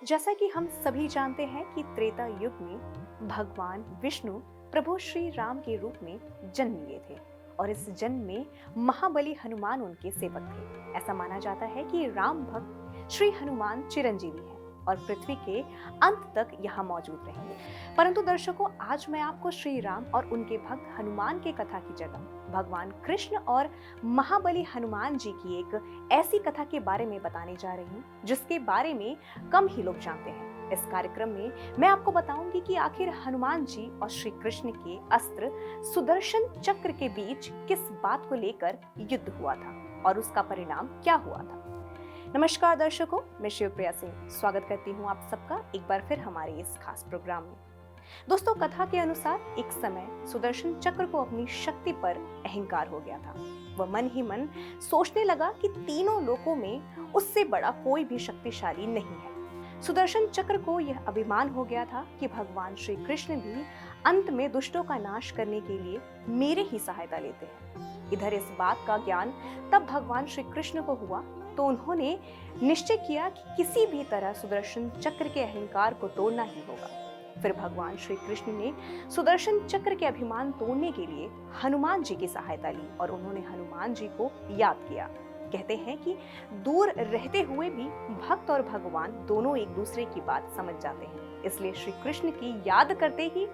जैसा कि हम सभी जानते हैं कि त्रेता युग में भगवान विष्णु प्रभु श्री राम के रूप में जन्म लिए थे और इस जन्म में महाबली हनुमान उनके सेवक थे। ऐसा माना जाता है कि राम भक्त श्री हनुमान चिरंजीवी हैं और पृथ्वी के अंत तक यहाँ मौजूद रहेंगे। परंतु दर्शकों, आज मैं आपको श्री राम और उनके भक्त हनुमान के कथा की जगह भगवान कृष्ण और महाबली हनुमान जी की एक ऐसी कथा के बारे में बताने जा रही हूँ जिसके बारे में कम ही लोग जानते हैं। इस कार्यक्रम में मैं आपको बताऊंगी कि आखिर हनुमान जी और श्री कृष्ण के अस्त्र सुदर्शन चक्र के बीच किस बात को लेकर युद्ध हुआ था और उसका परिणाम क्या हुआ था। नमस्कार दर्शकों, मैं शिवप्रिया सिंह स्वागत करती हूँ आप सबका एक बार फिर हमारे इस खास प्रोग्राम में। दोस्तों, कथा के अनुसार एक समय सुदर्शन चक्र को अपनी शक्ति पर अहंकार हो गया था। वह मन ही मन सोचने लगा कि तीनों लोकों में उससे बड़ा कोई भी शक्तिशाली नहीं है। सुदर्शन चक्र को यह अभिमान हो गया था कि भगवान श्री कृष्ण भी अंत में दुष्टों का नाश करने के लिए मेरे ही सहायता लेते हैं। इधर इस बात का ज्ञान तब भगवान श्री कृष्ण को हुआ तो उन्होंने निश्चय किया कि किसी भी तरह सुदर्शन चक्र के अहंकार को तोड़ना ही होगा। फिर भगवान श्री कृष्ण ने सुदर्शन चक्र के अभिमान तोड़ने के लिए हनुमान जी की सहायता ली और उन्होंने हनुमान जी को याद किया। कहते हैं कि दूर रहते हुए भी भक्त और भगवान दोनों एक दूसरे की बात समझ जाते हैं, इसलिए श्री कृष्ण की याद करते ही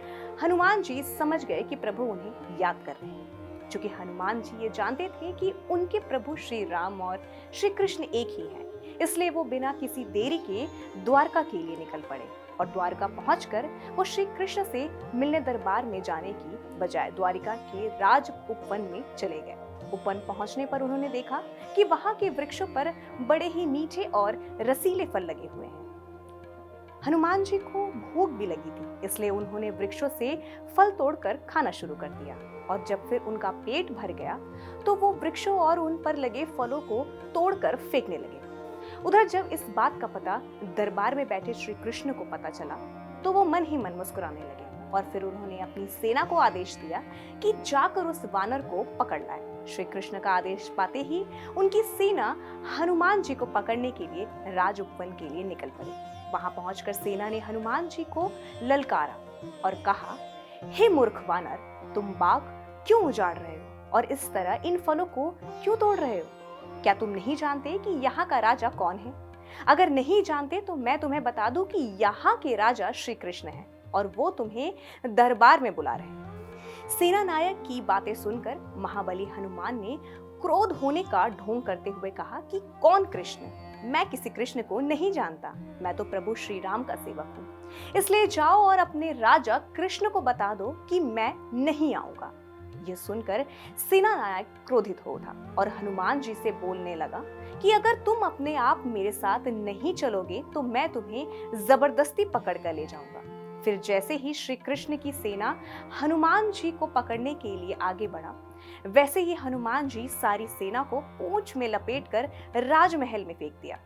हनुमान जी समझ गए कि प्रभु उन्हें याद कर रहे हैं। चूंकि हनुमान जी ये जानते थे कि उनके प्रभु श्री राम और श्री कृष्ण एक ही हैं, इसलिए वो बिना किसी देरी के द्वारका के लिए निकल पड़े और द्वारका पहुंचकर वो श्री कृष्ण से मिलने दरबार में जाने की बजाय द्वारिका के राज उपवन में चले गए। उपवन पहुंचने पर उन्होंने देखा कि वहां के वृक्षों पर बड़े ही मीठे और रसीले फल लगे हुए हैं। हनुमान जी को भूख भी लगी थी, इसलिए उन्होंने वृक्षों से फल तोड़कर खाना शुरू कर दिया और जब फिर उनका पेट भर गया तो वो वृक्षों और उन पर लगे फलों को तोड़कर फेंकने लगे। उधर जब इस बात का पता दरबार में बैठे श्री कृष्ण को पता चला तो वो मन ही मन मुस्कुराने लगे और फिर उन्होंने अपनी सेना को आदेश दिया कि जाकर उस वानर को पकड़ लाए। श्री कृष्ण का आदेश पाते ही उनकी सेना हनुमान जी को पकड़ने के लिए राज उपवन के लिए निकल पड़ी। वहां पहुंचकर सेना ने हनुमान जी को ललकारा और कहा, हे मूर्ख वानर, तुम बाग क्यों उजाड़ रहे हो और इस तरह इन फलों को क्यों तोड़ रहे हो? क्या तुम नहीं जानते कि यहाँ का राजा कौन है? अगर नहीं जानते तो मैं तुम्हें बता दूं कि यहाँ के राजा श्री कृष्ण हैं और वो तुम्हें दरबार में बुला रहे हैं। सेना नायक की बातें सुनकर महाबली हनुमान ने क्रोध होने का ढोंग करते हुए कहा कि कौन कृष्ण? मैं किसी कृष्ण को नहीं जानता। मैं तो प्रभु श्री राम का सेवक हूँ, इसलिए जाओ और अपने राजा कृष्ण को बता दो कि मैं नहीं आऊंगा। यह सुनकर सेना नायक क्रोधित हो उठा और हनुमान जी से बोलने लगा कि अगर तुम अपने आप मेरे साथ नहीं चलोगे तो मैं तुम्हें जबरदस्ती पकड़ कर ले जाऊंगा। फिर जैसे ही श्री कृष्ण की सेना हनुमान जी को पकड़ने के लिए आगे बढ़ा, वैसे ही हनुमान जी सारी सेना को पूंछ में लपेटकर राजमहल में फेंक दिया।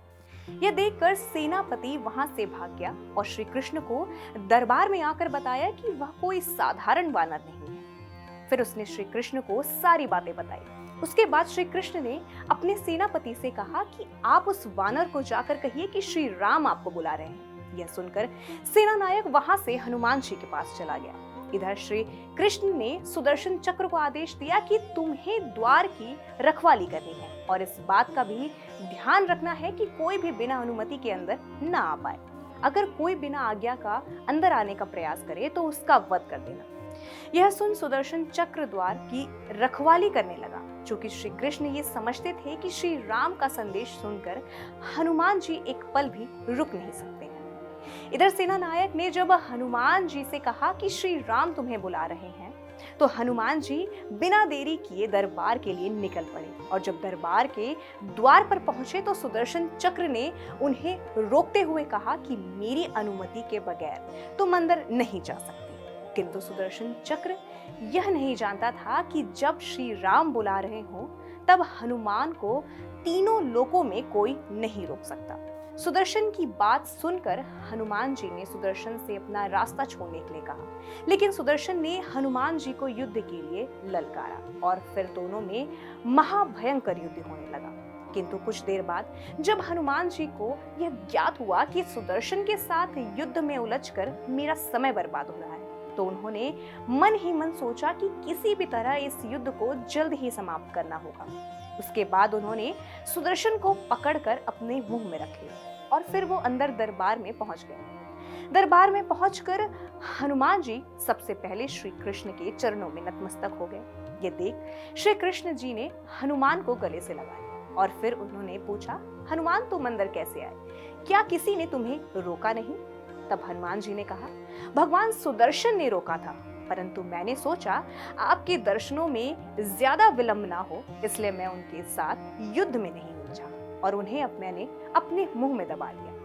यह देखकर सेनापति वहां से भाग गया और श्री कृष्ण को दरबार में आकर बताया कि वह कोई साधारण वानर नहीं है। फिर उसने श्री कृष्ण को सारी बातें बताई। उसके बाद श्री कृष्ण ने अपने सेनापति से कहा कि आप उस वानर को जाकर कहिए कि श्री राम आपको बुला रहे हैं। यह सुनकर सेना नायक वहां से हनुमान जी के पास चला गया। इधर श्री कृष्ण ने सुदर्शन चक्र को आदेश दिया कि तुम्हें द्वार की रखवाली करनी है और इस बात का भी ध्यान रखना है कि कोई भी बिना अनुमति के अंदर ना आ पाए। अगर कोई बिना आज्ञा का अंदर आने का प्रयास करे तो उसका वध कर देना। यह सुन सुदर्शन चक्र द्वार की रखवाली करने लगा। चूंकि श्री कृष्ण ये समझते थे कि श्री राम का संदेश सुनकर हनुमान जी एक पल भी रुक नहीं सकते हैं। इधर सेना नायक ने जब हनुमान जी से कहा कि श्री राम तुम्हें बुला रहे हैं तो हनुमान जी बिना देरी किए दरबार के लिए निकल पड़े और जब दरबार के द्वार पर पहुंचे तो सुदर्शन चक्र ने उन्हें रोकते हुए कहा कि मेरी अनुमति के बगैर तुम अंदर नहीं जा सकते। किंतु सुदर्शन चक्र यह नहीं जानता था कि जब श्री राम बुला रहे हो तब हनुमान को तीनों लोकों में कोई नहीं रोक सकता। सुदर्शन की बात सुनकर हनुमान जी ने सुदर्शन से अपना रास्ता छोड़ने के लिए कहा, लेकिन सुदर्शन ने हनुमान जी को युद्ध के लिए ललकारा और फिर दोनों में महाभयंकर युद्ध होने लगा। किंतु कुछ देर बाद जब हनुमान जी को यह ज्ञात हुआ कि सुदर्शन के साथ युद्ध में उलझकर मेरा समय बर्बाद हो रहा है, तो उन्होंने मन ही मन सोचा कि किसी भी तरह इस युद्ध को जल्द ही समाप्त करना होगा। उसके बाद उन्होंने सुदर्शन को पकड़कर अपने मुंह में रख लिया और फिर वो अंदर दरबार में पहुंच गए। दरबार में पहुंचकर हनुमान जी सबसे पहले श्री कृष्ण के चरणों में नतमस्तक हो गए। ये देख श्री कृष्ण जी ने हनुमान को गले से लगा लिया और फिर उन्होंने पूछा, हनुमान तुम अंदर कैसे आए? क्या किसी ने तुम्हें रोका नहीं? तब हनुमान जी ने कहा, भगवान सुदर्शन ने रोका था, परंतु मैंने सोचा आपके दर्शनों में ज्यादा विलंब ना हो, इसलिए मैं उनके साथ युद्ध में नहीं उलझा और उन्हें मैंने अपने मुंह में दबा लिया।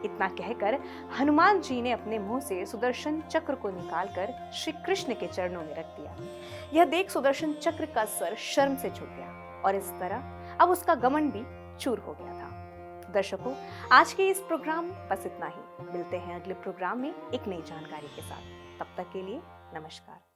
इतना कहकर हनुमान जी ने अपने मुंह से सुदर्शन चक्र को निकालकर श्री कृष्ण के चरणों में रख दिया। यह देख सुदर्शन चक्र का सर शर्म से झुक गया और इस तरह अब उसका घमंड भी चूर हो गया था। दर्शकों, आज के इस प्रोग्राम बस इतना ही। मिलते हैं अगले प्रोग्राम में एक नई जानकारी के साथ। तब तक के लिए नमस्कार।